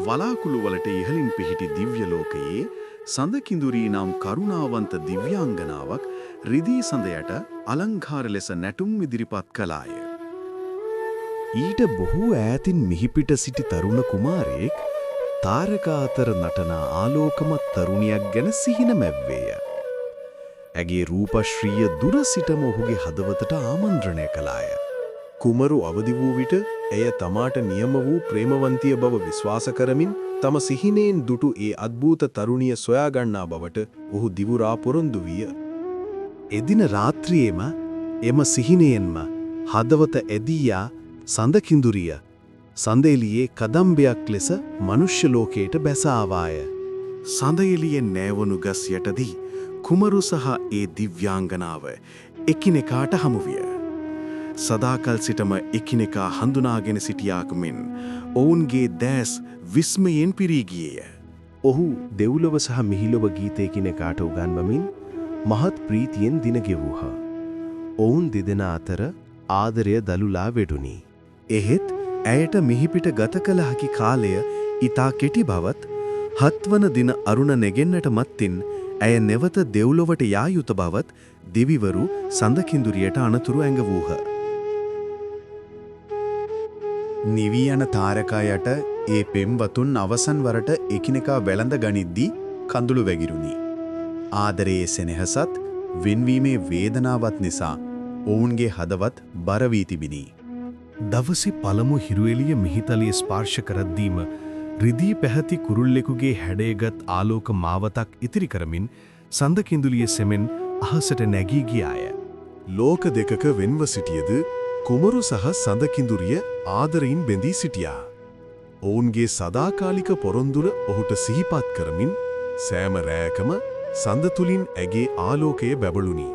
වලාකුළු වලට ඉහළින් පිහිටි දිව්‍ය ලෝකයේ සඳකිඳුරී නම් කරුණාවන්ත දිව්‍යාංගනාවක් රිදී සඳයට අලංකාර ලෙස නැටුම් ඉදිරිපත් කළාය. ඊට බොහෝ ඈතින් මිහිපිට සිටි තරුණ කුමාරයෙක් තාරකා අතර නටන ආලෝකමත් තරුණියක් ගැන සිහින මැව්වේය. ඇගේ රූපශ්‍රීය දුර සිටම ඔහුගේ හදවතට ආමන්ත්‍රණය කළාය. කුමරු අවදි වූ විට එය තමාට නියම වූ ප්‍රේමවන්තිය බව විශ්වාස කරමින් තම සිහිනෙන් දුටු ඒ අద్භූත තරුණිය සොයා ගන්නා බවට ඔහු දිවුරා පොරොන්දු විය. එදින රාත්‍රියේම එම සිහිනයෙන්ම හදවත ඇදීයා සඳකිඳුරිය සඳෙලියේ කදම්බයක් ලෙස මනුෂ්‍ය ලෝකයට බැස ආවාය. සඳෙලියෙන් නෑවනු ගස් යටදී කුමරු සහ ඒ දිව්‍යාංගනාව එකිනෙකාට හමු විය. සදාකල් සිටම එකිනෙකා හඳුනාගෙන සිටියාක මෙන් ඔවුන්ගේ දැස් විස්මයෙන් පිරී ගියේය. ඔහු දෙව්ලොව සහ මිහිලොව ගීත එකිනෙකාට උගන්වමින් මහත් ප්‍රීතියෙන් දින ගෙවූහ. ඔවුන් දෙදෙනා අතර ආදරය දලුලා වෙඩුණි. එහෙත් ඇයට මිහිපිට ගත කළ හැකි කාලය ඊතා කෙටි බවත් හත්වන දින අරුණ නැගෙන්නට මත්තින් ඇය නැවත දෙව්ලොවට යා යුතු බවත් දෙවිවරු සඳකිඳුරියට අනතුරු ඇඟවූහ. නිවි යන තාරකා යට ඒ පෙම්වතුන් අවසන් වරට එකිනෙකා වැළඳ ගනිද්දී කඳුළු වැගිරුණි. ආදරයේ සෙනෙහසත් වෙන්වීමේ වේදනාවත් නිසා ඔවුන්ගේ හදවත් බර වී තිබිනි. දවසේ පළමු හිරුවෙලිය මිහිතලිය ස්පර්ශ කරද්දීම රිදී පැහැති කුරුල්ලෙකුගේ හැඩයගත් ආලෝක මාවතක් ඉතිරි කරමින් සඳකිඳුලිය සෙමෙන් අහසට නැගී ගියාය. ලෝක දෙකක වෙන්ව සිටියද කුමරු සහ සඳකිඳුරිය ආදරයෙන් බැඳී සිටියා. ඔවුන්ගේ සදාකාලික පොරොන්දුර ඔහුට සිහිපත් කරමින් සෑම රැයකම සඳ තුලින් ඇගේ ආලෝකය බැබළුණි.